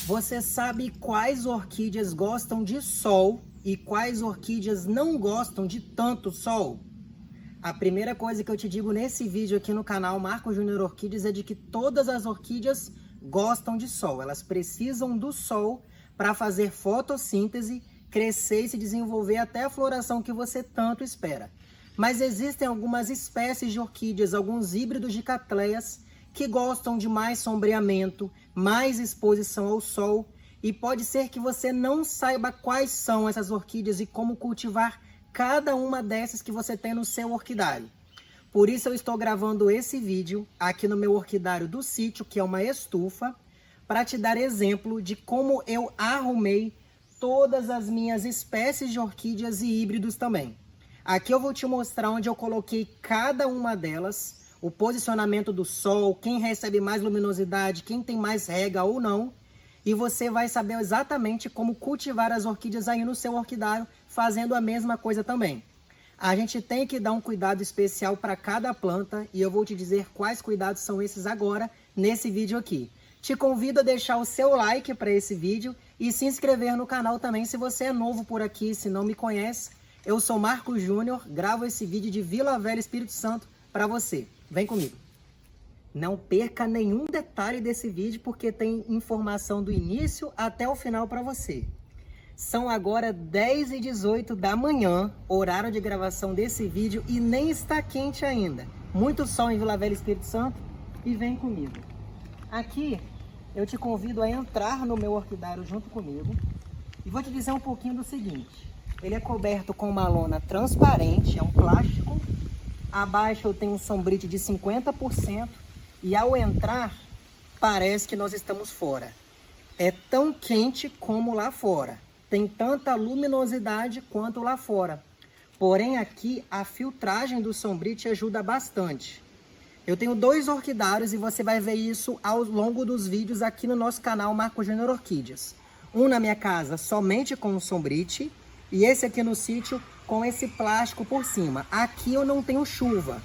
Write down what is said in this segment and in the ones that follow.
Você sabe quais orquídeas gostam de sol e quais orquídeas não gostam de tanto sol? A primeira coisa que eu te digo nesse vídeo aqui no canal Marco Júnior Orquídeas é de que todas as orquídeas gostam de sol. Elas precisam do sol para fazer fotossíntese, crescer e se desenvolver até a floração que você tanto espera. Mas existem algumas espécies de orquídeas, alguns híbridos de catleias, que gostam de mais sombreamento, mais exposição ao sol, e pode ser que você não saiba quais são essas orquídeas e como cultivar cada uma dessas que você tem no seu orquidário. Por isso eu estou gravando esse vídeo aqui no meu orquidário do sítio, que é uma estufa, para te dar exemplo de como eu arrumei todas as minhas espécies de orquídeas e híbridos também. Aqui eu vou te mostrar onde eu coloquei cada uma delas, o posicionamento do sol, quem recebe mais luminosidade, quem tem mais rega ou não. E você vai saber exatamente como cultivar as orquídeas aí no seu orquidário, fazendo a mesma coisa também. A gente tem que dar um cuidado especial para cada planta e eu vou te dizer quais cuidados são esses agora nesse vídeo aqui. Te convido a deixar o seu like para esse vídeo e se inscrever no canal também se você é novo por aqui, se não me conhece. Eu sou Marco Júnior, gravo esse vídeo de Vila Velha, Espírito Santo, para você. Vem comigo. Não perca nenhum detalhe desse vídeo, porque tem informação do início até o final para você. São agora 10h18 da manhã, horário de gravação desse vídeo, e nem está quente ainda. Muito sol em Vila Velha, Espírito Santo, e vem comigo. Aqui eu te convido a entrar no meu orquidário junto comigo e vou te dizer um pouquinho do seguinte. Ele é coberto com uma lona transparente, é um plástico. Abaixo eu tenho um sombrite de 50% e ao entrar parece que nós estamos fora. É tão quente como lá fora. Tem tanta luminosidade quanto lá fora. Porém aqui a filtragem do sombrite ajuda bastante. Eu tenho 2 orquidários e você vai ver isso ao longo dos vídeos aqui no nosso canal Marco Júnior Orquídeas. Um na minha casa somente com o sombrite e esse aqui no sítio com esse plástico por cima. Aqui eu não tenho chuva.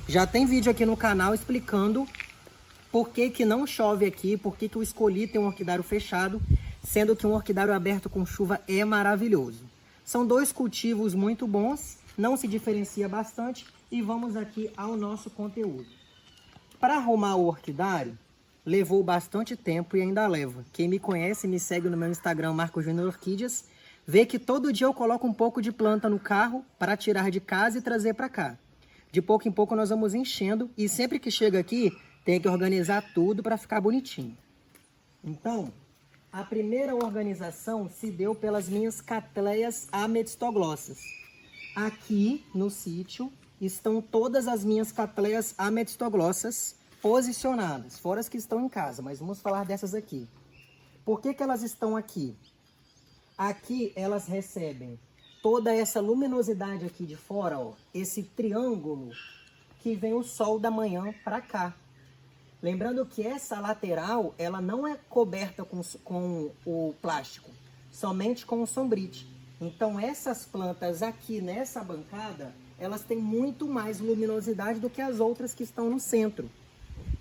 Já tem vídeo aqui no canal explicando por que que não chove aqui, por que que eu escolhi ter um orquidário fechado, sendo que um orquidário aberto com chuva é maravilhoso. São 2 cultivos muito bons, não se diferencia bastante e vamos aqui ao nosso conteúdo. Para arrumar o orquidário, levou bastante tempo e ainda leva. Quem me conhece, me segue no meu Instagram, Marco Júnior Orquídeas, vê que todo dia eu coloco um pouco de planta no carro para tirar de casa e trazer para cá. De pouco em pouco nós vamos enchendo e sempre que chega aqui tem que organizar tudo para ficar bonitinho. Então, a primeira organização se deu pelas minhas catleias amethystoglossas. Aqui no sítio estão todas as minhas catleias amethystoglossas posicionadas, fora as que estão em casa, mas vamos falar dessas aqui. Por que que elas estão aqui? Aqui elas recebem toda essa luminosidade aqui de fora, ó, esse triângulo que vem o sol da manhã para cá. Lembrando que essa lateral, ela não é coberta com o plástico, somente com o sombrite. Então essas plantas aqui nessa bancada, elas têm muito mais luminosidade do que as outras que estão no centro.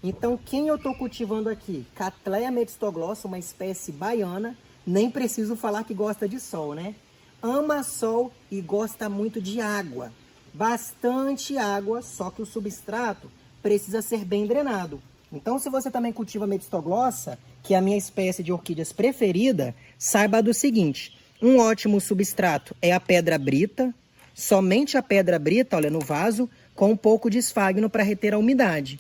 Então quem eu estou cultivando aqui? Cattleya amethystoglossa, uma espécie baiana. Nem preciso falar que gosta de sol, né? Ama sol e gosta muito de água. Bastante água, só que o substrato precisa ser bem drenado. Então, se você também cultiva amethystoglossa, que é a minha espécie de orquídeas preferida, saiba do seguinte. Um ótimo substrato é a pedra brita. Somente a pedra brita, olha, no vaso, com um pouco de esfagno para reter a umidade.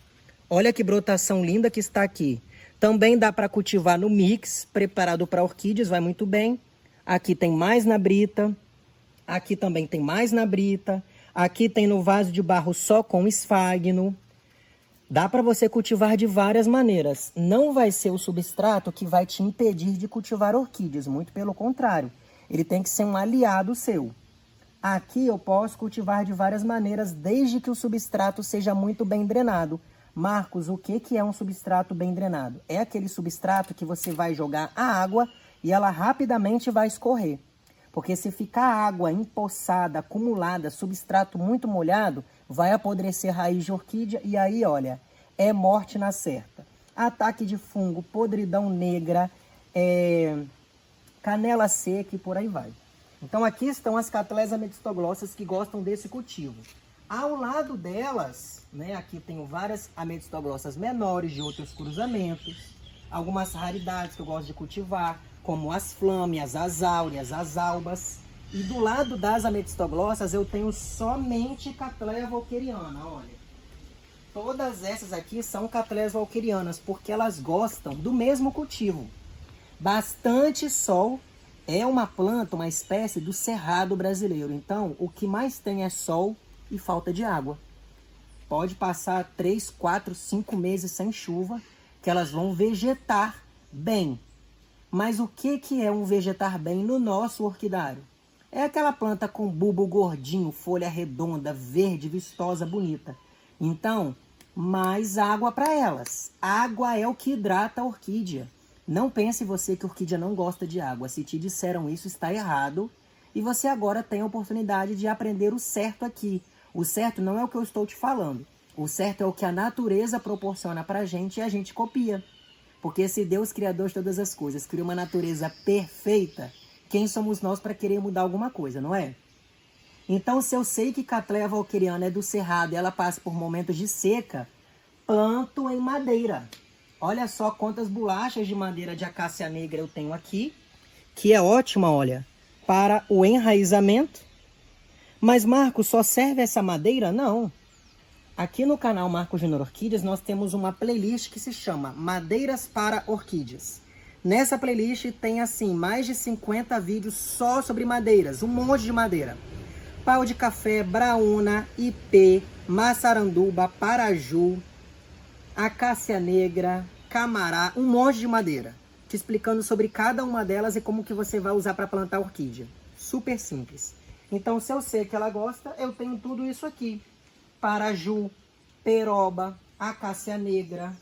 Olha que brotação linda que está aqui. Também dá para cultivar no mix, preparado para orquídeas, vai muito bem. Aqui tem mais na brita, aqui também tem mais na brita, aqui tem no vaso de barro só com esfagno. Dá para você cultivar de várias maneiras. Não vai ser o substrato que vai te impedir de cultivar orquídeas, muito pelo contrário. Ele tem que ser um aliado seu. Aqui eu posso cultivar de várias maneiras, desde que o substrato seja muito bem drenado. Marcos, o que é um substrato bem drenado? É aquele substrato que você vai jogar a água e ela rapidamente vai escorrer. Porque se ficar água empoçada, acumulada, substrato muito molhado, vai apodrecer raiz de orquídea e aí, olha, é morte na certa. Ataque de fungo, podridão negra, canela seca e por aí vai. Então aqui estão as catleias ametistoglossas que gostam desse cultivo. Ao lado delas, né, aqui tenho várias ametistoglossas menores de outros cruzamentos, algumas raridades que eu gosto de cultivar, como as flâmias, as áureas, as albas. E do lado das ametistoglossas eu tenho somente catleia walkeriana, olha. Todas essas aqui são catleias walkerianas, porque elas gostam do mesmo cultivo. Bastante sol. É uma planta, uma espécie do cerrado brasileiro. Então, o que mais tem é sol e falta de água. Pode passar 3, 4, 5 meses sem chuva, que elas vão vegetar bem. Mas o que é um vegetar bem no nosso orquidário? É aquela planta com bulbo gordinho, folha redonda, verde, vistosa, bonita. Então, mais água para elas. Água é o que hidrata a orquídea. Não pense você que a orquídea não gosta de água. Se te disseram isso, está errado. E você agora tem a oportunidade de aprender o certo aqui. O certo não é o que eu estou te falando. O certo é o que a natureza proporciona para a gente e a gente copia. Porque se Deus, criador de todas as coisas, cria uma natureza perfeita, quem somos nós para querer mudar alguma coisa, não é? Então, se eu sei que catleia walkeriana é do cerrado e ela passa por momentos de seca, planto em madeira. Olha só quantas bolachas de madeira de acácia negra eu tenho aqui, que é ótima, olha, para o enraizamento. Mas, Marco, só serve essa madeira? Não. Aqui no canal Marco Júnior Orquídeas, nós temos uma playlist que se chama Madeiras para Orquídeas. Nessa playlist tem, assim, mais de 50 vídeos só sobre madeiras, um monte de madeira. Pau de café, braúna, ipê, maçaranduba, paraju, acácia negra, camará, um monte de madeira. Te explicando sobre cada uma delas e como que você vai usar para plantar orquídea. Super simples. Então, se eu sei que ela gosta, eu tenho tudo isso aqui. Paraju, peroba, acácia negra,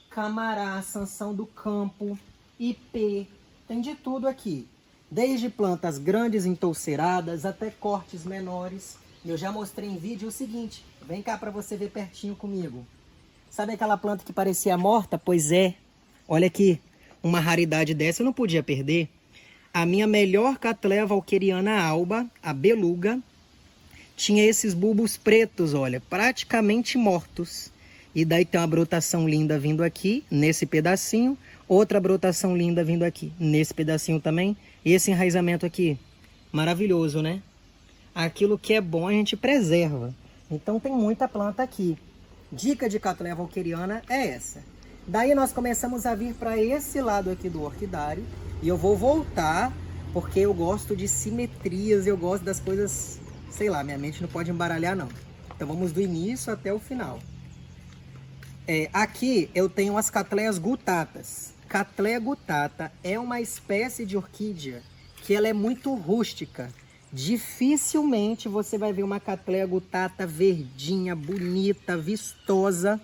camará, sanção do campo, ipê, tem de tudo aqui. Desde plantas grandes entouceiradas até cortes menores. Eu já mostrei em vídeo o seguinte, vem cá para você ver pertinho comigo. Sabe aquela planta que parecia morta? Pois é. Olha aqui, uma raridade dessa eu não podia perder. A minha melhor catleia walkeriana alba, a beluga, tinha esses bulbos pretos, olha, praticamente mortos. E daí tem uma brotação linda vindo aqui, nesse pedacinho. Outra brotação linda vindo aqui, nesse pedacinho também. E esse enraizamento aqui, maravilhoso, né? Aquilo que é bom a gente preserva. Então tem muita planta aqui. Dica de catleia walkeriana é essa. Daí nós começamos a vir para esse lado aqui do orquidário. E eu vou voltar, porque eu gosto de simetrias, eu gosto das coisas, sei lá, minha mente não pode embaralhar não. Então vamos do início até o final. Aqui eu tenho as catleias gutatas. Catleia gutata é uma espécie de orquídea que ela é muito rústica. Dificilmente você vai ver uma catleia gutata verdinha, bonita, vistosa,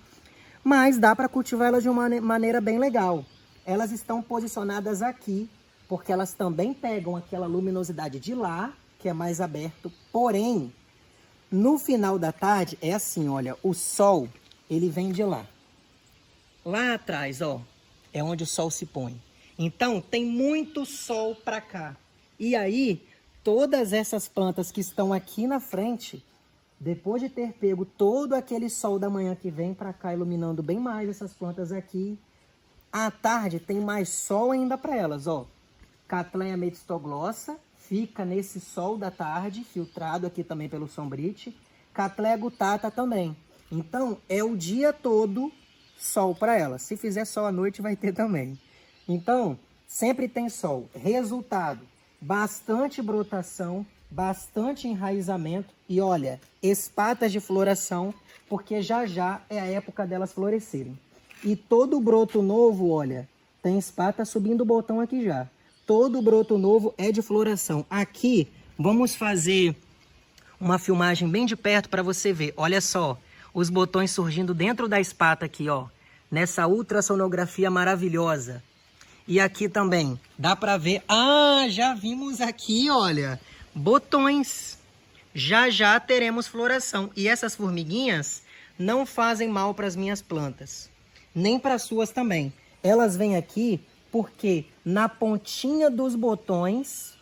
mas dá para cultivar elas de uma maneira bem legal. Elas estão posicionadas aqui, porque elas também pegam aquela luminosidade de lá, que é mais aberto, porém, no final da tarde, é assim, olha, o sol, ele vem de lá. Lá atrás, ó, é onde o sol se põe. Então, tem muito sol para cá. E aí, todas essas plantas que estão aqui na frente, depois de ter pego todo aquele sol da manhã que vem para cá, iluminando bem mais essas plantas aqui, à tarde tem mais sol ainda para elas, ó. Catleia ametistoglossa, fica nesse sol da tarde, filtrado aqui também pelo sombrite. Catleia gutata também. Então, é o dia todo sol para ela. Se fizer sol à noite, vai ter também. Então, sempre tem sol. Resultado, bastante brotação, bastante enraizamento e, olha, espatas de floração, porque já já é a época delas florescerem. E todo broto novo, olha, tem espata subindo o botão aqui já. Todo broto novo é de floração. Aqui, vamos fazer uma filmagem bem de perto para você ver. Olha só, os botões surgindo dentro da espata aqui, ó. Nessa ultrassonografia maravilhosa. E aqui também, dá para ver... Ah, já vimos aqui, olha, botões. Já já teremos floração. E essas formiguinhas não fazem mal para as minhas plantas. Nem para as suas também. Elas vêm aqui porque na pontinha dos botões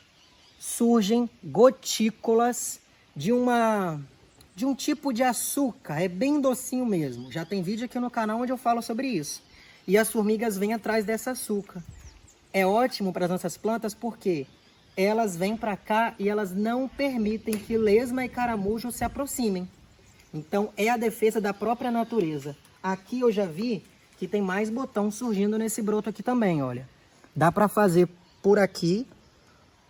surgem gotículas de um tipo de açúcar. É bem docinho mesmo. Já tem vídeo aqui no canal onde eu falo sobre isso. E as formigas vêm atrás desse açúcar. É ótimo para as nossas plantas porque elas vêm para cá e elas não permitem que lesma e caramujo se aproximem. Então é a defesa da própria natureza. Aqui eu já vi que tem mais botão surgindo nesse broto aqui também, olha. Dá para fazer por aqui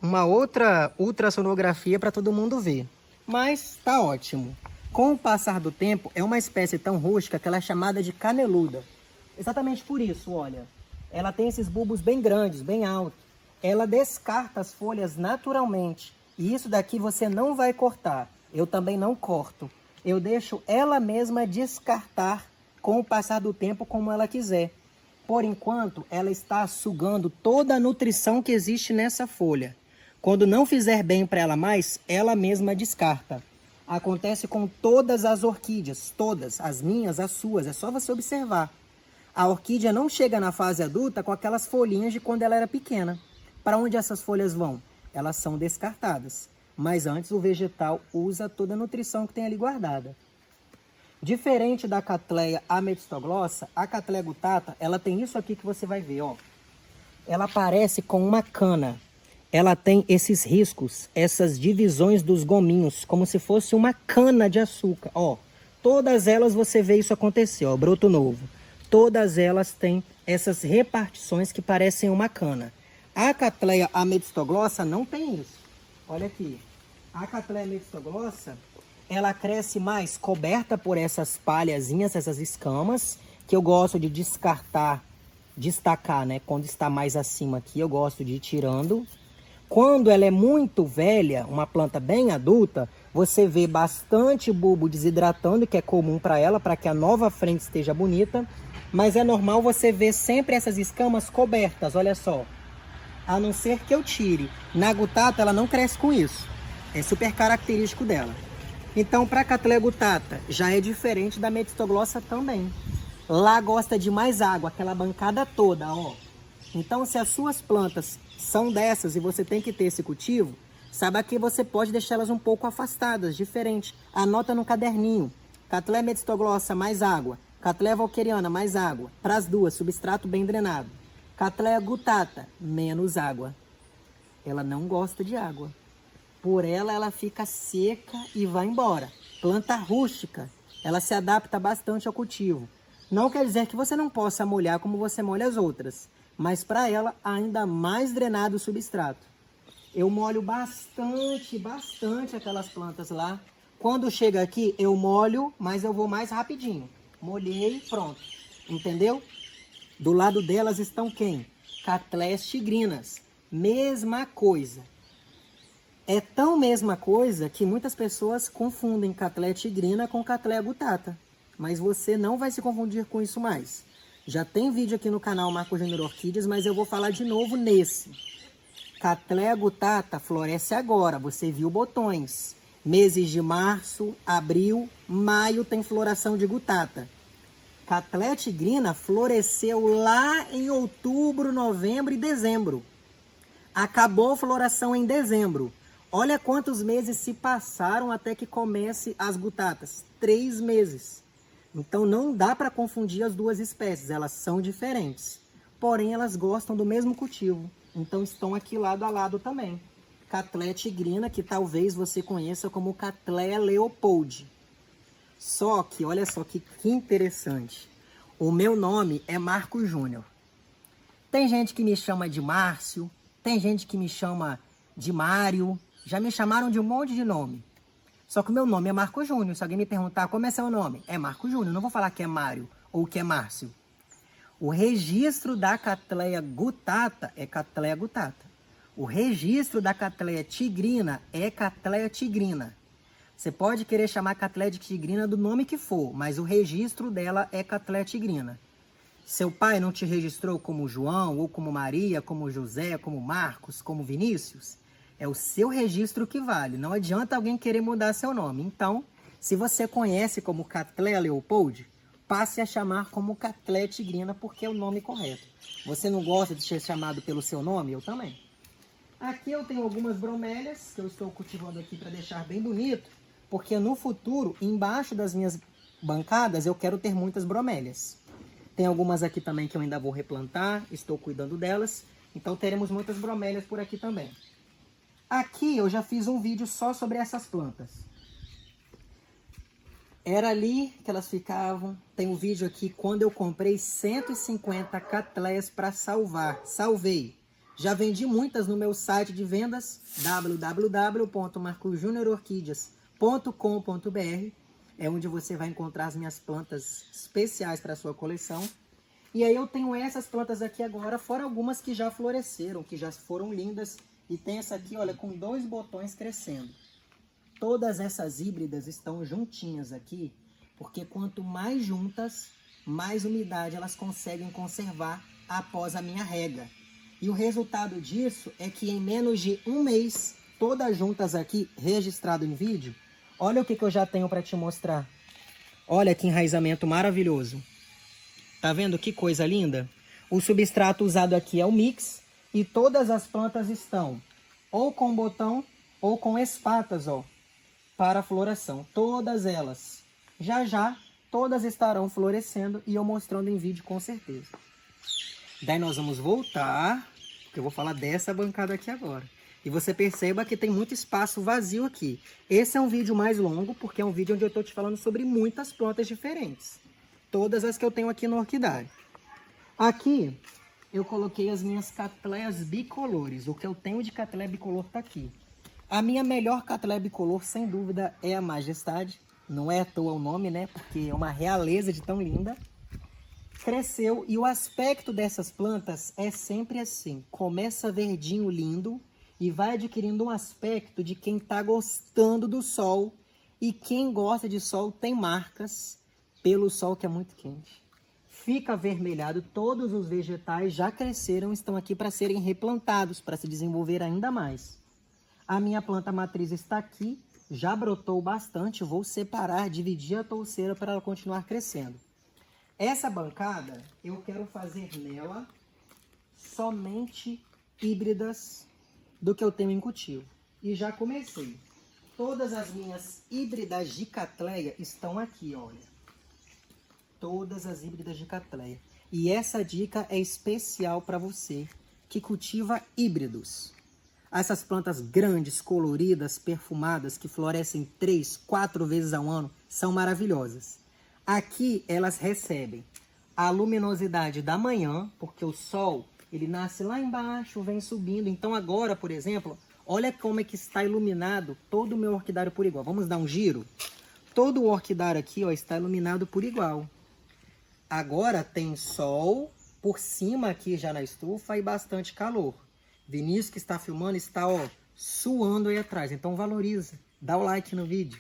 uma outra ultrassonografia para todo mundo ver. Mas tá ótimo. Com o passar do tempo, é uma espécie tão rústica que ela é chamada de caneluda. Exatamente por isso, olha. Ela tem esses bulbos bem grandes, bem altos. Ela descarta as folhas naturalmente. E isso daqui você não vai cortar. Eu também não corto. Eu deixo ela mesma descartar com o passar do tempo como ela quiser. Por enquanto, ela está sugando toda a nutrição que existe nessa folha. Quando não fizer bem para ela mais, ela mesma descarta. Acontece com todas as orquídeas, todas, as minhas, as suas, é só você observar. A orquídea não chega na fase adulta com aquelas folhinhas de quando ela era pequena. Para onde essas folhas vão? Elas são descartadas. Mas antes o vegetal usa toda a nutrição que tem ali guardada. Diferente da Cattleya amethystoglossa, a Cattleya guttata, ela tem isso aqui que você vai ver, ó. Ela parece com uma cana. Ela tem esses riscos, essas divisões dos gominhos, como se fosse uma cana de açúcar, ó. Todas elas você vê isso acontecer, ó, broto novo. Todas elas têm essas repartições que parecem uma cana. A Cattleya amethystoglossa não tem isso. Olha aqui. A Cattleya amethystoglossa, ela cresce mais coberta por essas palhazinhas, essas escamas, que eu gosto de descartar, destacar, né? Quando está mais acima aqui, eu gosto de ir tirando. Quando ela é muito velha, uma planta bem adulta, você vê bastante bulbo desidratando, que é comum para ela, para que a nova frente esteja bonita. Mas é normal você ver sempre essas escamas cobertas, olha só. A não ser que eu tire. Na guttata ela não cresce com isso. É super característico dela. Então, para a Cattleya guttata, já é diferente da amethystoglossa também. Lá gosta de mais água, aquela bancada toda, ó. Então, se as suas plantas são dessas e você tem que ter esse cultivo, saiba que você pode deixá-las um pouco afastadas, diferente. Anota no caderninho. Cattleya amethystoglossa, mais água. Cattleya walkeriana, mais água. Para as duas, substrato bem drenado. Cattleya guttata, menos água. Ela não gosta de água. Por ela fica seca e vai embora. Planta rústica, ela se adapta bastante ao cultivo. Não quer dizer que você não possa molhar como você molha as outras, mas para ela ainda mais drenado o substrato. Eu molho bastante aquelas plantas lá. Quando chega aqui, eu molho, mas eu vou mais rapidinho. Molhei e pronto. Entendeu? Do lado delas estão quem? Cattleyas tigrinas. Mesma coisa. É tão mesma coisa que muitas pessoas confundem Cattleya tigrina com Cattleya guttata. Mas você não vai se confundir com isso mais. Já tem vídeo aqui no canal Marco Júnior Orquídeas, mas eu vou falar de novo nesse. Cattleya guttata floresce agora, você viu botões. Meses de março, abril, maio tem floração de guttata. Cattleya tigrina floresceu lá em outubro, novembro e dezembro. Acabou a floração em dezembro. Olha quantos meses se passaram até que comece as guttatas. 3 meses. Então não dá para confundir as duas espécies, elas são diferentes. Porém, elas gostam do mesmo cultivo. Então estão aqui lado a lado também. Cattleya tigrina, que talvez você conheça como Cattleya leopoldi. Só que, olha só que interessante. O meu nome é Marco Júnior. Tem gente que me chama de Márcio, tem gente que me chama de Mário. Já me chamaram de um monte de nome. Só que o meu nome é Marco Júnior. Se alguém me perguntar como é seu nome, é Marco Júnior. Não vou falar que é Mário ou que é Márcio. O registro da Cattleya guttata é Cattleya guttata. O registro da Cattleya tigrina é Cattleya tigrina. Você pode querer chamar Cattleya de tigrina do nome que for, mas o registro dela é Cattleya tigrina. Seu pai não te registrou como João, ou como Maria, como José, como Marcos, como Vinícius? É o seu registro que vale. Não adianta alguém querer mudar seu nome. Então, se você conhece como Cattleya leopoldi, passe a chamar como Cattleya tigrina, porque é o nome correto. Você não gosta de ser chamado pelo seu nome? Eu também. Aqui eu tenho algumas bromélias que eu estou cultivando aqui para deixar bem bonito, porque no futuro, embaixo das minhas bancadas, eu quero ter muitas bromélias. Tem algumas aqui também que eu ainda vou replantar, estou cuidando delas, então teremos muitas bromélias por aqui também. Aqui eu já fiz um vídeo só sobre essas plantas. Era ali que elas ficavam. Tem um vídeo aqui quando eu comprei 150 Cattleyas para salvar. Salvei. Já vendi muitas no meu site de vendas, www.marcojuniororquidias.com.br. É onde você vai encontrar as minhas plantas especiais para a sua coleção. E aí eu tenho essas plantas aqui agora, fora algumas que já floresceram, que já foram lindas. E tem essa aqui, olha, com 2 botões crescendo. Todas essas híbridas estão juntinhas aqui, porque quanto mais juntas, mais umidade elas conseguem conservar após a minha rega. E o resultado disso é que em menos de um mês, todas juntas aqui, registrado em vídeo, olha o que eu já tenho para te mostrar. Olha que enraizamento maravilhoso. Tá vendo que coisa linda? O substrato usado aqui é o mix e todas as plantas estão ou com botão ou com espatas, ó, para floração. Todas elas. Já já, todas estarão florescendo e eu mostrando em vídeo com certeza. Daí nós vamos voltar, porque eu vou falar dessa bancada aqui agora. E você perceba que tem muito espaço vazio aqui. Esse é um vídeo mais longo, porque é um vídeo onde eu estou te falando sobre muitas plantas diferentes. Todas as que eu tenho aqui no orquidário. Aqui, eu coloquei as minhas Cattleyas bicolores. O que eu tenho de Cattleya bicolor está aqui. A minha melhor Cattleya bicolor, sem dúvida, é a Majestade. Não é à toa o nome, né? Porque é uma realeza de tão linda. Cresceu e o aspecto dessas plantas é sempre assim. Começa verdinho lindo e vai adquirindo um aspecto de quem está gostando do sol. E quem gosta de sol tem marcas pelo sol que é muito quente. Fica avermelhado, todos os vegetais já cresceram, estão aqui para serem replantados, para se desenvolver ainda mais. A minha planta matriz está aqui, já brotou bastante, vou separar, dividir a touceira para ela continuar crescendo. Essa bancada, eu quero fazer nela somente híbridas do que eu tenho em cultivo. E já comecei. Todas as minhas híbridas de Cattleya estão aqui, olha. Todas as híbridas de Cattleya. E essa dica é especial para você que cultiva híbridos. Essas plantas grandes, coloridas, perfumadas, que florescem 3, 4 vezes ao ano, são maravilhosas. Aqui elas recebem a luminosidade da manhã, porque o sol ele nasce lá embaixo, vem subindo. Então agora, por exemplo, olha como é que está iluminado todo o meu orquidário por igual. Vamos dar um giro? Todo o orquidário aqui, ó, está iluminado por igual. Agora tem sol por cima aqui já na estufa e bastante calor. Vinícius que está filmando está, ó, suando aí atrás. Então valoriza, dá o like no vídeo.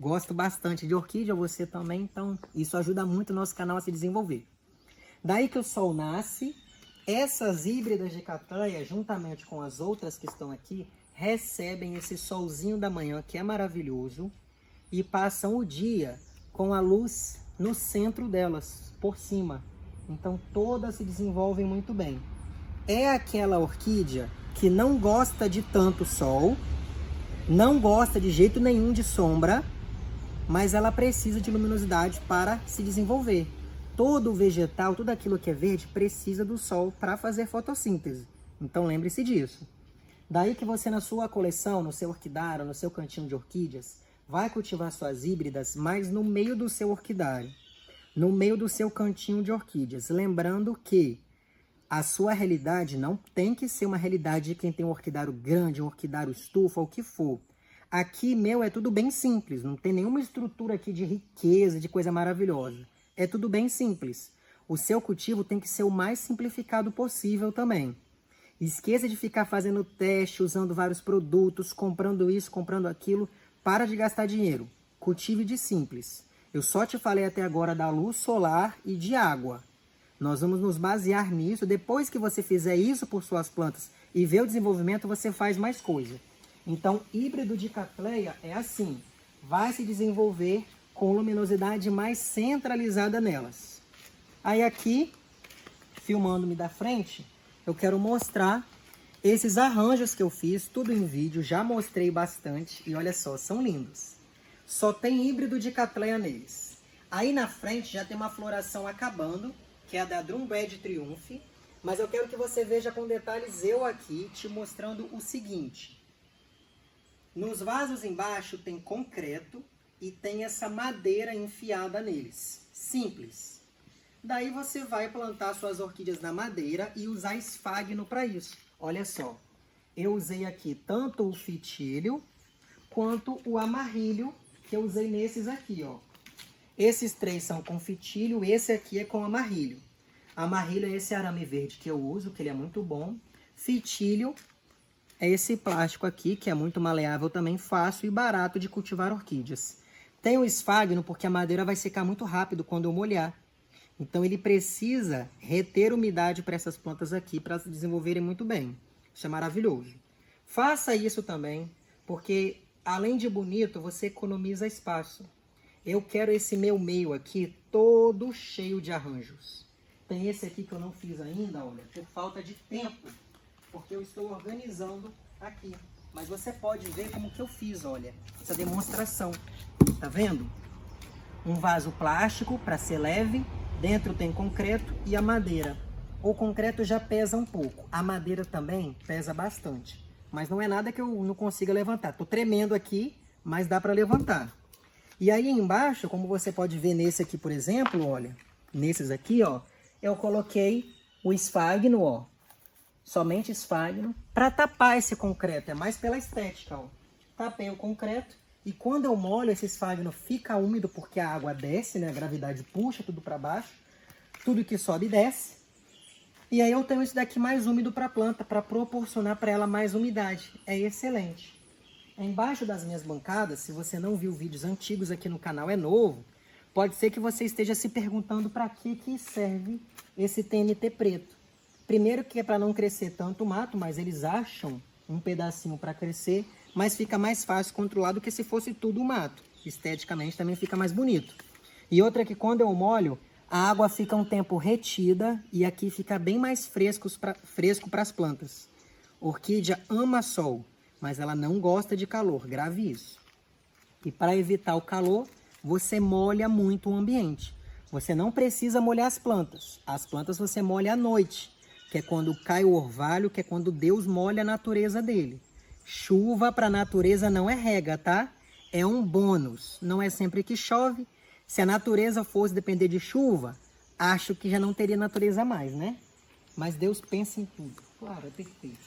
Gosto bastante de orquídea, você também, então isso ajuda muito o nosso canal a se desenvolver. Daí que o sol nasce, essas híbridas de Cattleya, juntamente com as outras que estão aqui, recebem esse solzinho da manhã, que é maravilhoso, e passam o dia com a luz no centro delas, por cima. Então todas se desenvolvem muito bem. É aquela orquídea que não gosta de tanto sol, não gosta de jeito nenhum de sombra, mas ela precisa de luminosidade para se desenvolver. Todo vegetal, tudo aquilo que é verde, precisa do sol para fazer fotossíntese. Então lembre-se disso. Daí que você na sua coleção, no seu orquidário, no seu cantinho de orquídeas, vai cultivar suas híbridas, mas no meio do seu orquidário, no meio do seu cantinho de orquídeas. Lembrando que a sua realidade não tem que ser uma realidade de quem tem um orquidário grande, um orquidário estufa, o que for. Aqui, meu, é tudo bem simples. Não tem nenhuma estrutura aqui de riqueza, de coisa maravilhosa. É tudo bem simples. O seu cultivo tem que ser o mais simplificado possível também. Esqueça de ficar fazendo teste, usando vários produtos, comprando isso, comprando aquilo. Para de gastar dinheiro. Cultive de simples. Eu só te falei até agora da luz solar e de água. Nós vamos nos basear nisso. Depois que você fizer isso por suas plantas e ver o desenvolvimento, você faz mais coisa. Então, híbrido de Cattleya é assim. Vai se desenvolver com luminosidade mais centralizada nelas. Aí aqui, filmando-me da frente, eu quero mostrar esses arranjos que eu fiz, tudo em vídeo, já mostrei bastante e olha só, são lindos. Só tem híbrido de Cattleya neles. Aí na frente já tem uma floração acabando, que é a da Drumbed Triumph, mas eu quero que você veja com detalhes eu aqui te mostrando o seguinte. Nos vasos embaixo tem concreto e tem essa madeira enfiada neles. Simples. Daí você vai plantar suas orquídeas na madeira e usar esfagno para isso. Olha só, eu usei aqui tanto o fitilho quanto o amarrilho que eu usei nesses aqui, ó. Esses três são com fitilho, esse aqui é com amarrilho. Amarrilho é esse arame verde que eu uso, que ele é muito bom. Fitilho é esse plástico aqui, que é muito maleável também, fácil e barato de cultivar orquídeas. Tem o esfagno porque a madeira vai secar muito rápido quando eu molhar. Então ele precisa reter umidade para essas plantas aqui, para se desenvolverem muito bem. Isso é maravilhoso. Faça isso também, porque além de bonito, você economiza espaço. Eu quero esse meu meio aqui todo cheio de arranjos. Tem esse aqui que eu não fiz ainda, olha, por falta de tempo, porque eu estou organizando aqui. Mas você pode ver como que eu fiz, olha, essa demonstração. Tá vendo? Um vaso plástico para ser leve, dentro tem concreto e a madeira. O concreto já pesa um pouco, a madeira também pesa bastante. Mas não é nada que eu não consiga levantar. Tô tremendo aqui, mas dá para levantar. E aí embaixo, como você pode ver nesse aqui, por exemplo, olha, nesses aqui, ó, eu coloquei o esfagno, ó, somente esfagno, para tapar esse concreto, é mais pela estética, ó. Tapei o concreto e quando eu molho, esse esfagno fica úmido porque a água desce, né, a gravidade puxa tudo para baixo, tudo que sobe desce. E aí eu tenho isso daqui mais úmido para a planta, para proporcionar para ela mais umidade, é excelente. Embaixo das minhas bancadas, se você não viu vídeos antigos aqui no canal, é novo, pode ser que você esteja se perguntando para que serve esse TNT preto. Primeiro que é para não crescer tanto mato, mas eles acham um pedacinho para crescer, mas fica mais fácil controlar do que se fosse tudo mato. Esteticamente também fica mais bonito. E outra que quando eu molho, a água fica um tempo retida e aqui fica bem mais fresco para as plantas. Orquídea ama sol, mas ela não gosta de calor, grave isso. E para evitar o calor, você molha muito o ambiente. Você não precisa molhar as plantas você molha à noite, que é quando cai o orvalho, que é quando Deus molha a natureza dele. Chuva para a natureza não é regra, tá? É um bônus, não é sempre que chove. Se a natureza fosse depender de chuva, acho que já não teria natureza mais, né? Mas Deus pensa em tudo, claro, é perfeito.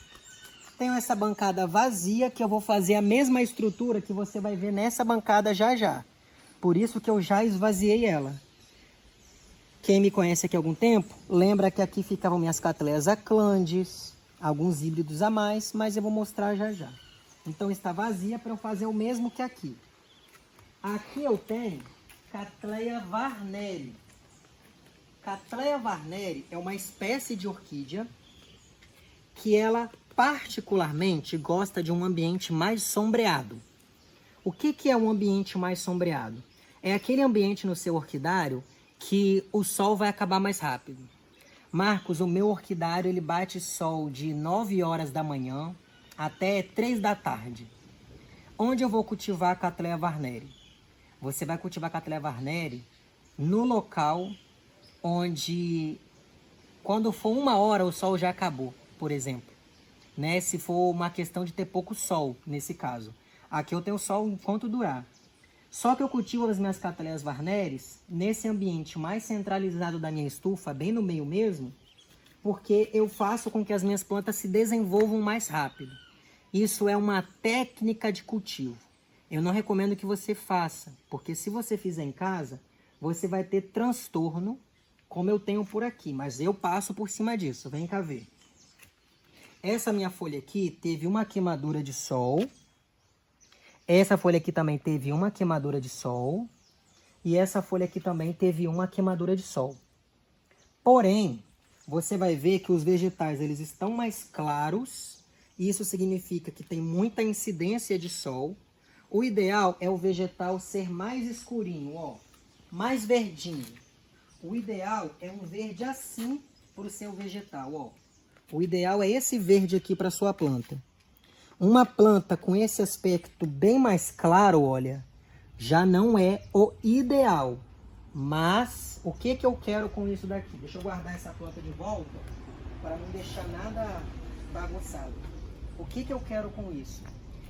Tenho essa bancada vazia que eu vou fazer a mesma estrutura que você vai ver nessa bancada já já. Por isso que eu já esvaziei ela. Quem me conhece aqui há algum tempo, lembra que aqui ficavam minhas Cattleyas Aclandes, alguns híbridos a mais, mas eu vou mostrar já já. Então está vazia para eu fazer o mesmo que aqui. Aqui eu tenho Cattleya Varneri. Cattleya Varneri é uma espécie de orquídea que ela particularmente gosta de um ambiente mais sombreado. O que é um ambiente mais sombreado? É aquele ambiente no seu orquidário que o sol vai acabar mais rápido. Marcos, o meu orquidário ele bate sol de 9 horas da manhã até 3 da tarde. Onde eu vou cultivar a Cattleya Varneri? Você vai cultivar a Cattleya Varneri no local onde, quando for 1 hora, o sol já acabou, por exemplo. Né? Se for uma questão de ter pouco sol, nesse caso. Aqui eu tenho sol enquanto durar. Só que eu cultivo as minhas Cattleyas Varneris nesse ambiente mais centralizado da minha estufa, bem no meio mesmo, porque eu faço com que as minhas plantas se desenvolvam mais rápido. Isso é uma técnica de cultivo. Eu não recomendo que você faça, porque se você fizer em casa, você vai ter transtorno, como eu tenho por aqui, mas eu passo por cima disso. Vem cá ver. Essa minha folha aqui teve uma queimadura de sol. Essa folha aqui também teve uma queimadura de sol. E essa folha aqui também teve uma queimadura de sol. Porém, você vai ver que os vegetais eles estão mais claros. Isso significa que tem muita incidência de sol. O ideal é o vegetal ser mais escurinho, ó, mais verdinho. O ideal é um verde assim para o seu vegetal, ó. O ideal é esse verde aqui para sua planta. Uma planta com esse aspecto bem mais claro, olha, já não é o ideal. Mas o que que eu quero com isso daqui? Deixa eu guardar essa planta de volta para não deixar nada bagunçado. O que que eu quero com isso?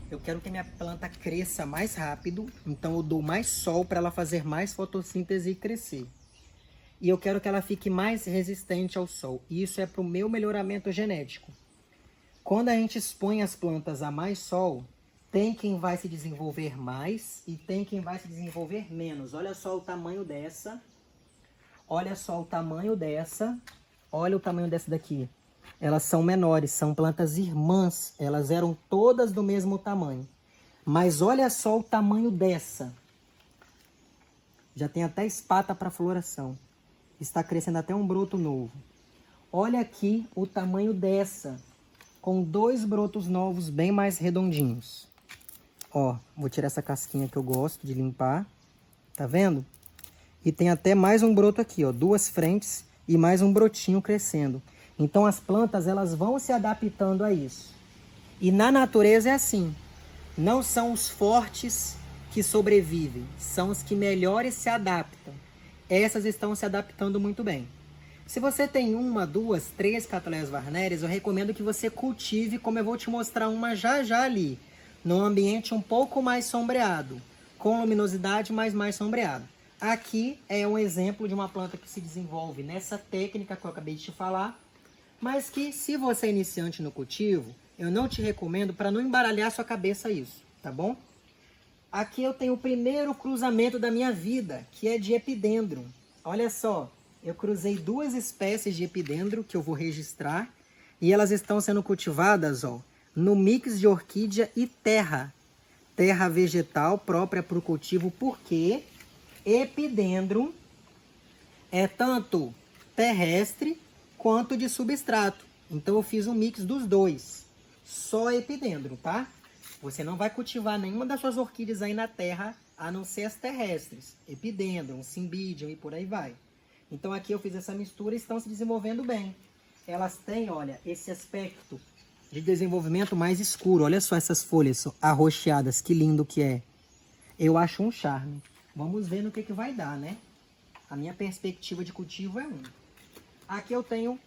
Eu quero que minha planta cresça mais rápido, então eu dou mais sol para ela fazer mais fotossíntese e crescer. E eu quero que ela fique mais resistente ao sol. E isso é para o meu melhoramento genético. Quando a gente expõe as plantas a mais sol, tem quem vai se desenvolver mais e tem quem vai se desenvolver menos. Olha só o tamanho dessa. Olha só o tamanho dessa. Olha o tamanho dessa daqui. Elas são menores, são plantas irmãs. Elas eram todas do mesmo tamanho. Mas olha só o tamanho dessa. Já tem até espata para floração. Está crescendo até um broto novo. Olha aqui o tamanho dessa. Com 2 brotos novos bem mais redondinhos. Ó, vou tirar essa casquinha que eu gosto de limpar. Tá vendo? E tem até mais um broto aqui, ó. 2 frentes e mais um brotinho crescendo. Então as plantas, elas vão se adaptando a isso. E na natureza é assim. Não são os fortes que sobrevivem. São os que melhores se adaptam. Essas estão se adaptando muito bem. Se você tem 1, 2, 3 Cattleyas Warnerias, eu recomendo que você cultive, como eu vou te mostrar uma já já ali, num ambiente um pouco mais sombreado, com luminosidade, mas mais sombreado. Aqui é um exemplo de uma planta que se desenvolve nessa técnica que eu acabei de te falar, mas que, se você é iniciante no cultivo, eu não te recomendo para não embaralhar sua cabeça isso, tá bom? Aqui eu tenho o primeiro cruzamento da minha vida, que é de epidendrum. Olha só. Eu cruzei 2 espécies de epidendro que eu vou registrar e elas estão sendo cultivadas, ó, no mix de orquídea e terra. Terra vegetal própria para o cultivo, porque epidendro é tanto terrestre quanto de substrato. Então eu fiz um mix dos 2. Só epidendro, tá? Você não vai cultivar nenhuma das suas orquídeas aí na terra, a não ser as terrestres. Epidendrum, cymbidium e por aí vai. Então aqui eu fiz essa mistura e estão se desenvolvendo bem. Elas têm, olha, esse aspecto de desenvolvimento mais escuro. Olha só essas folhas arroxeadas, que lindo que é. Eu acho um charme. Vamos ver no que vai dar, né? A minha perspectiva de cultivo é 1. Aqui eu tenho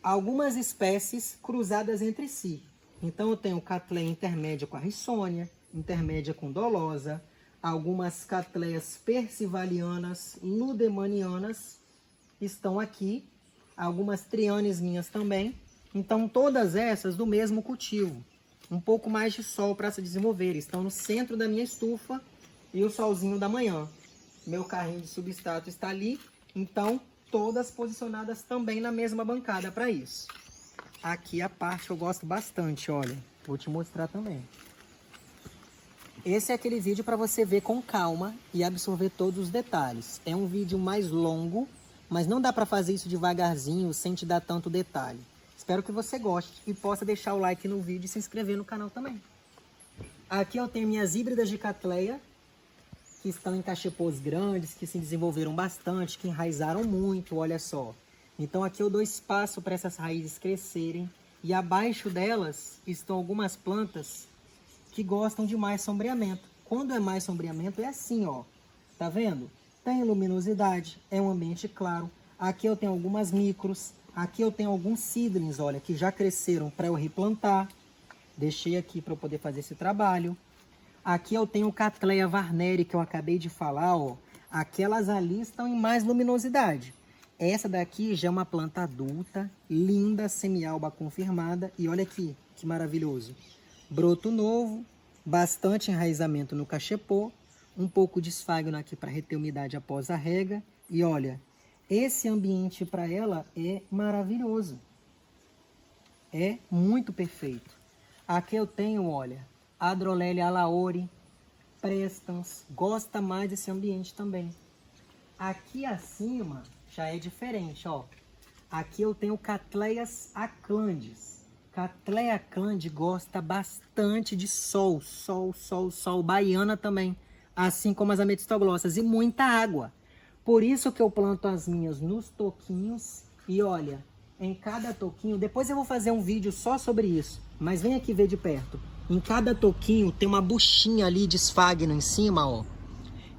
algumas espécies cruzadas entre si. Então eu tenho Cattleya intermédia com a Rissônia, intermédia com Dolosa, algumas Cattleyas persivalianas, ludemanianas estão aqui, algumas Trianes minhas também. Então todas essas do mesmo cultivo. Um pouco mais de sol para se desenvolver. Estão no centro da minha estufa e o solzinho da manhã. Meu carrinho de substrato está ali, então todas posicionadas também na mesma bancada para isso. Aqui a parte que eu gosto bastante, olha, vou te mostrar também. Esse é aquele vídeo para você ver com calma e absorver todos os detalhes. É um vídeo mais longo, mas não dá para fazer isso devagarzinho, sem te dar tanto detalhe. Espero que você goste e possa deixar o like no vídeo e se inscrever no canal também. Aqui eu tenho minhas híbridas de Cattleya, que estão em cachepôs grandes, que se desenvolveram bastante, que enraizaram muito, olha só. Então aqui eu dou espaço para essas raízes crescerem e abaixo delas estão algumas plantas que gostam de mais sombreamento. Quando é mais sombreamento é assim, ó. Tá vendo? Tem luminosidade, é um ambiente claro. Aqui eu tenho algumas micros, aqui eu tenho alguns seedlings, olha, que já cresceram para eu replantar. Deixei aqui para eu poder fazer esse trabalho. Aqui eu tenho o Cattleya Warneri, que eu acabei de falar, ó. Aquelas ali estão em mais luminosidade. Essa daqui já é uma planta adulta, linda, semialba confirmada. E olha aqui, que maravilhoso. Broto novo, bastante enraizamento no cachepô, um pouco de esfagno aqui para reter umidade após a rega. E olha, esse ambiente para ela é maravilhoso. É muito perfeito. Aqui eu tenho, olha, Adrolelia alaori, prestans, gosta mais desse ambiente também. Aqui acima já é diferente, ó. Aqui eu tenho Cattleyas aclandes. Cattleya candi gosta bastante de sol, baiana também, assim como as ametistoglossas, e muita água. Por isso que eu planto as minhas nos toquinhos e olha, em cada toquinho, depois eu vou fazer um vídeo só sobre isso, mas vem aqui ver de perto. Em cada toquinho tem uma buchinha ali de esfagno em cima, ó,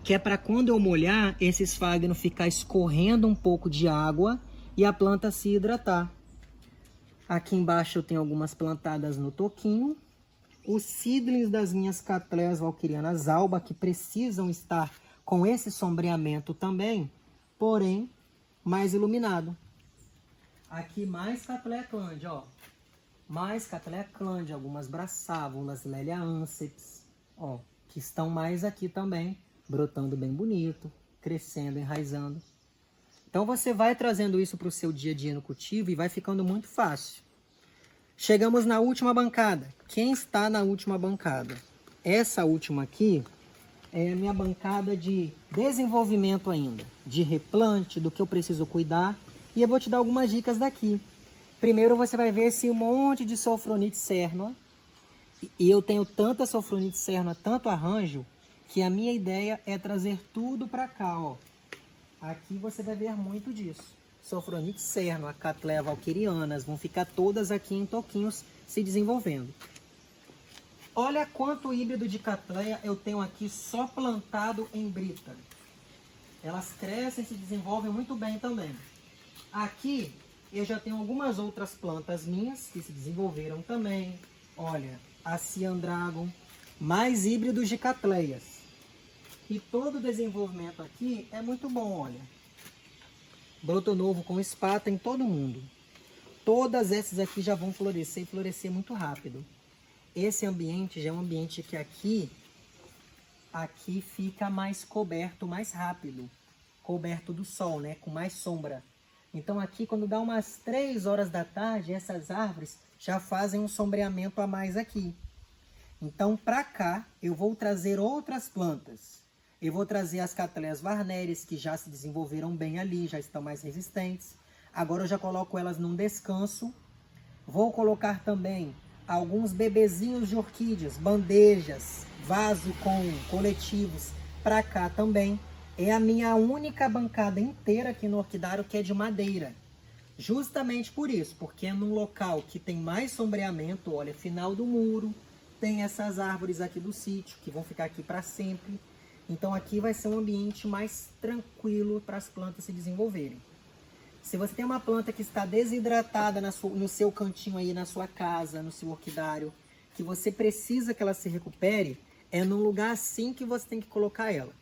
que é para quando eu molhar, esse esfagno ficar escorrendo um pouco de água e a planta se hidratar. Aqui embaixo eu tenho algumas plantadas no toquinho. Os seedlings das minhas Cattleyas valquirianas alba, que precisam estar com esse sombreamento também, porém mais iluminado. Aqui mais Cattleya candi, ó. Mais Cattleya candi, algumas braçávolas, Lélia anceps, ó, que estão mais aqui também, brotando bem bonito, crescendo, enraizando. Então você vai trazendo isso para o seu dia a dia no cultivo e vai ficando muito fácil. Chegamos na última bancada. Quem está na última bancada? Essa última aqui é a minha bancada de desenvolvimento ainda, de replante, do que eu preciso cuidar. E eu vou te dar algumas dicas daqui. Primeiro você vai ver esse monte de Sophronites cernua. E eu tenho tanta Sophronites cernua, tanto arranjo, que a minha ideia é trazer tudo para cá, ó. Aqui você vai ver muito disso. Sophronites cernua, Cattleya valquirianas, vão ficar todas aqui em toquinhos se desenvolvendo. Olha quanto híbrido de Cattleya eu tenho aqui só plantado em brita. Elas crescem e se desenvolvem muito bem também. Aqui eu já tenho algumas outras plantas minhas que se desenvolveram também. Olha, a Cyan Dragon, mais híbridos de Cattleyas. E todo o desenvolvimento aqui é muito bom, olha. Broto novo com espata em todo mundo. Todas essas aqui já vão florescer e florescer muito rápido. Esse ambiente já é um ambiente que aqui fica mais coberto mais rápido. Coberto do sol, né? Com mais sombra. Então aqui quando dá umas 3 horas da tarde, essas árvores já fazem um sombreamento a mais aqui. Então para cá eu vou trazer outras plantas. Eu vou trazer as Cattleyas Varneres, que já se desenvolveram bem ali, já estão mais resistentes. Agora eu já coloco elas num descanso. Vou colocar também alguns bebezinhos de orquídeas, bandejas, vaso com coletivos para cá também. É a minha única bancada inteira aqui no orquidário que é de madeira. Justamente por isso, porque é num local que tem mais sombreamento, olha, final do muro, tem essas árvores aqui do sítio, que vão ficar aqui para sempre. Então aqui vai ser um ambiente mais tranquilo para as plantas se desenvolverem. Se você tem uma planta que está desidratada no seu cantinho aí, na sua casa, no seu orquidário, que você precisa que ela se recupere, é num lugar assim que você tem que colocar ela.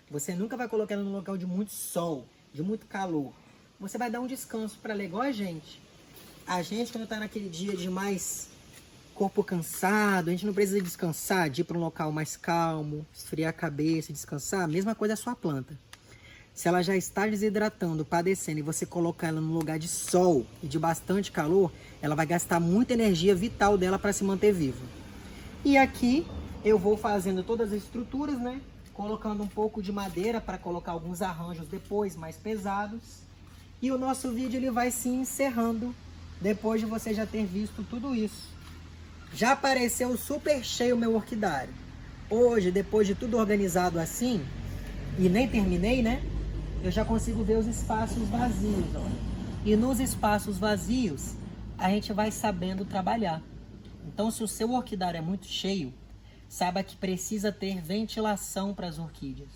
Você nunca vai colocar ela num local de muito sol, de muito calor. Você vai dar um descanso para ela, igual a gente. A gente, quando está naquele dia de mais corpo cansado, a gente não precisa descansar, de ir para um local mais calmo, esfriar a cabeça, descansar. A mesma coisa é a sua planta. Se ela já está desidratando, padecendo, e você colocar ela num lugar de sol e de bastante calor, ela vai gastar muita energia vital dela para se manter viva. E aqui eu vou fazendo todas as estruturas, né? Colocando um pouco de madeira para colocar alguns arranjos depois, mais pesados. E o nosso vídeo ele vai se encerrando depois de você já ter visto tudo isso. Já apareceu super cheio o meu orquidário. Hoje, depois de tudo organizado assim, e nem terminei, né? Eu já consigo ver os espaços vazios, olha. E nos espaços vazios, a gente vai sabendo trabalhar. Então, se o seu orquidário é muito cheio, saiba que precisa ter ventilação para as orquídeas.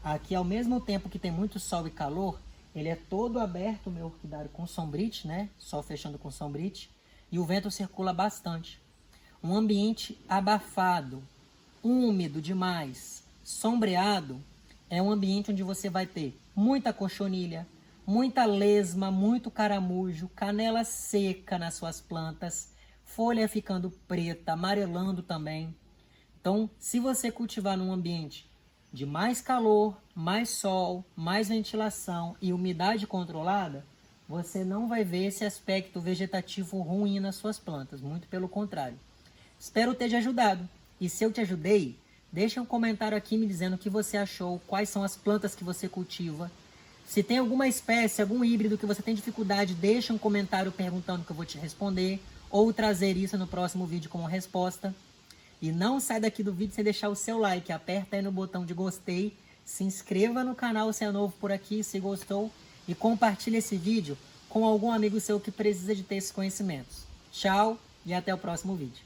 Aqui, ao mesmo tempo que tem muito sol e calor, ele é todo aberto, o meu orquidário, com sombrite, né? Sol fechando com sombrite. E o vento circula bastante. Um ambiente abafado, úmido demais, sombreado, é um ambiente onde você vai ter muita cochonilha, muita lesma, muito caramujo, canela seca nas suas plantas, folha ficando preta, amarelando também. Então, se você cultivar num ambiente de mais calor, mais sol, mais ventilação e umidade controlada, você não vai ver esse aspecto vegetativo ruim nas suas plantas, muito pelo contrário. Espero ter te ajudado. E se eu te ajudei, deixa um comentário aqui me dizendo o que você achou, quais são as plantas que você cultiva. Se tem alguma espécie, algum híbrido que você tem dificuldade, deixa um comentário perguntando que eu vou te responder. ou trazer isso no próximo vídeo como resposta. E não sai daqui do vídeo sem deixar o seu like, aperta aí no botão de gostei, se inscreva no canal se é novo por aqui, se gostou, e compartilhe esse vídeo com algum amigo seu que precisa de ter esses conhecimentos. Tchau e até o próximo vídeo.